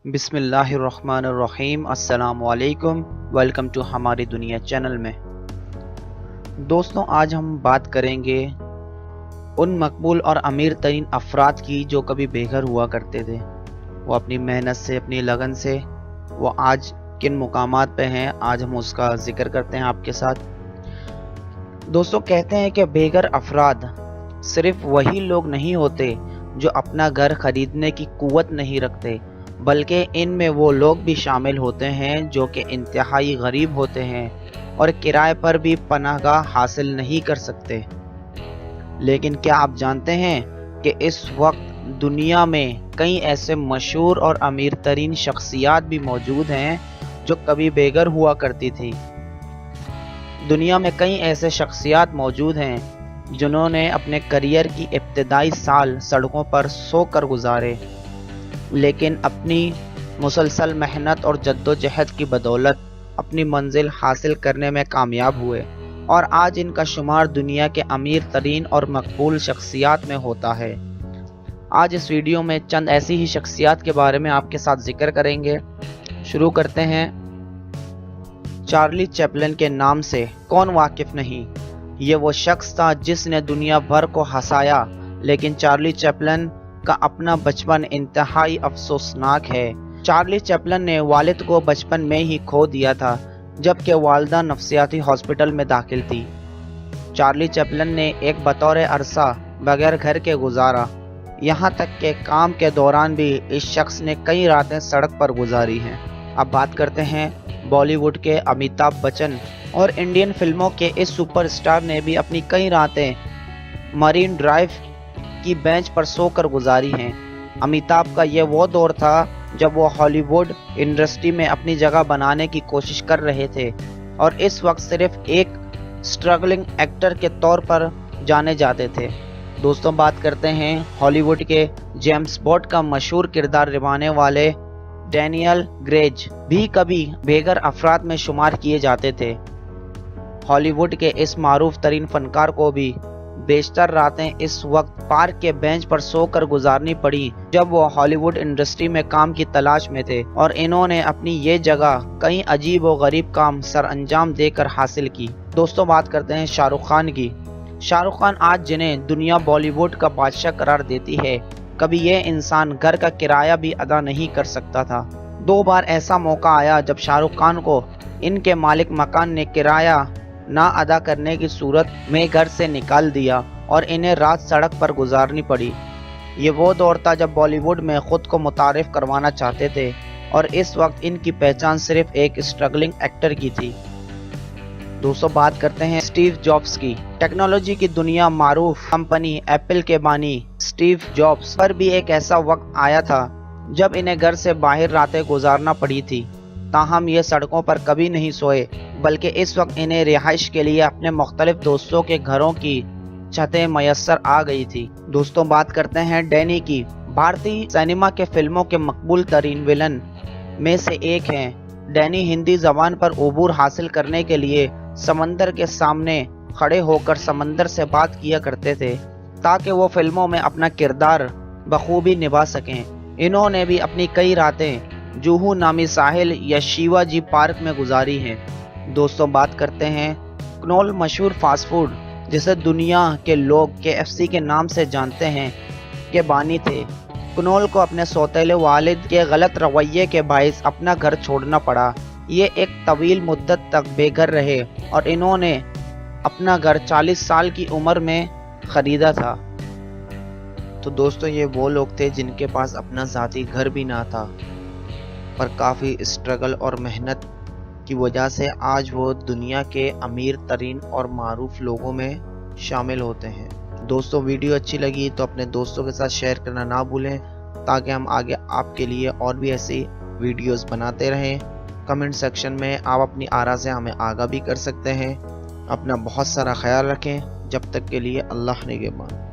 बिस्मिल्लाहिर्रहमानिर्रहीम। अस्सलाम वालेकुम। वेलकम टू हमारी दुनिया चैनल में। दोस्तों, आज हम बात करेंगे उन मकबूल और अमीर तरीन अफराद की जो कभी बेघर हुआ करते थे। वो अपनी मेहनत से, अपनी लगन से वो आज किन मुकामात पे हैं, आज हम उसका जिक्र करते हैं आपके साथ। दोस्तों, कहते हैं कि बेघर अफराद सिर्फ वही लोग नहीं होते जो अपना घर खरीदने की कुव्वत नहीं रखते, बल्कि इनमें वो लोग भी शामिल होते हैं जो कि इंतहाई गरीब होते हैं और किराए पर भी पनाहगाह हासिल नहीं कर सकते। लेकिन क्या आप जानते हैं कि इस वक्त दुनिया में कई ऐसे मशहूर और अमीर तरीन शख्सियात भी मौजूद हैं जो कभी बेघर हुआ करती थी। दुनिया में कई ऐसे शख्सियात मौजूद हैं जिन्होंने अपने करियर की इब्तदाई साल सड़कों पर सोकर गुजारे, लेकिन अपनी मुसलसल मेहनत और जद्दोजहद की बदौलत अपनी मंजिल हासिल करने में कामयाब हुए और आज इनका शुमार दुनिया के अमीर तरीन और मकबूल शख्सियात में होता है। आज इस वीडियो में चंद ऐसी ही शख्सियात के बारे में आपके साथ जिक्र करेंगे। शुरू करते हैं। चार्ली चैपलिन के नाम से कौन वाकिफ नहीं। ये वो शख्स था जिसने दुनिया भर को हंसाया, लेकिन चार्ली चैपलिन का अपना बचपन इंतहाई अफसोसनाक है। चार्ली चैपलिन ने वालिद को बचपन में ही खो दिया था, जबकि वालिदा नफ्सियाती हॉस्पिटल में दाखिल थी। चार्ली चैपलिन ने एक बतौर अरसा बगैर घर के गुजारा, यहाँ तक कि काम के दौरान भी इस शख्स ने कई रातें सड़क पर गुजारी हैं। अब बात करते हैं बॉलीवुड के अमिताभ बच्चन और इंडियन फिल्मों के इस सुपरस्टार ने भी अपनी कई रातें मरीन ड्राइव की बेंच पर सोकर गुजारी हैं। अमिताभ का ये वो दौर था जब वो हॉलीवुड इंडस्ट्री में अपनी जगह बनाने की कोशिश कर रहे थे और इस वक्त सिर्फ एक स्ट्रगलिंग एक्टर के तौर पर जाने जाते थे। दोस्तों, बात करते हैं हॉलीवुड के जेम्स बॉन्ड का मशहूर किरदार निभाने वाले डैनियल ग्रेज भी कभी बेघर अफराद में शुमार किए जाते थे। हॉलीवुड के इस मारूफ तरीन फनकार को भी बेशतर रातें इस वक्त पार्क के बेंच पर सोकर गुजारनी पड़ी जब वो हॉलीवुड इंडस्ट्री में काम की तलाश में थे और इन्होंने अपनी ये जगह कई अजीब और गरीब काम सर अंजाम देकर हासिल की। दोस्तों, बात करते हैं शाहरुख खान की। शाहरुख खान आज जिन्हें दुनिया बॉलीवुड का बादशाह करार देती है, कभी ये इंसान घर का किराया भी अदा नहीं कर सकता था। 2 बार ऐसा मौका आया जब शाहरुख खान को इनके मालिक मकान ने किराया ना अदा करने की सूरत में घर से निकाल दिया और इन्हें रात सड़क पर गुजारनी पड़ी। ये वो दौर था जब बॉलीवुड में खुद को मुतारिफ करवाना चाहते थे और इस वक्त इनकी पहचान सिर्फ एक स्ट्रगलिंग एक्टर की थी। दोस्तों, बात करते हैं स्टीव जॉब्स की। टेक्नोलॉजी की दुनिया मारूफ कंपनी एप्पल के बानी स्टीव जॉब्स पर भी एक ऐसा वक्त आया था जब इन्हें घर से बाहर रातें गुजारना पड़ी थी। ताहम ये सड़कों पर कभी नहीं सोए, बल्कि इस वक्त इन्हें रिहाइश के लिए अपने मुख्तलिफ दोस्तों के घरों की छतें मयस्सर आ गई थी। दोस्तों, बात करते हैं डैनी की। भारतीय सिनेमा के फिल्मों के मकबूल तरीन विलन में से एक हैं। डैनी हिंदी जबान पर उबूर हासिल करने के लिए समंदर के सामने खड़े होकर समंदर से बात किया करते थे ताकि वो फिल्मों में अपना किरदार बखूबी निभा सकें। इन्होंने भी अपनी कई रातें जुहू नामी साहिल या शिवाजी पार्क में गुजारी हैं। दोस्तों, बात करते हैं कनौल मशहूर फास्ट फूड जिसे दुनिया के लोग KFC के नाम से जानते हैं के बानी थे। कनौल को अपने सौतेले वालिद के गलत रवैये के बाइस अपना घर छोड़ना पड़ा। ये एक तवील मुद्दत तक बेघर रहे और इन्होंने अपना घर 40 साल की उम्र में खरीदा था। तो दोस्तों, ये वो लोग थे जिनके पास अपना ज़ाती घर भी ना था, पर काफ़ी स्ट्रगल और मेहनत की वजह से आज वो दुनिया के अमीर तरीन और मारूफ लोगों में शामिल होते हैं। दोस्तों, वीडियो अच्छी लगी तो अपने दोस्तों के साथ शेयर करना ना भूलें ताकि हम आगे आपके लिए और भी ऐसी वीडियोस बनाते रहें। कमेंट सेक्शन में आप अपनी आरा से हमें आगाह भी कर सकते हैं। अपना बहुत सारा ख्याल रखें। जब तक के लिए अल्लाह निगहबान।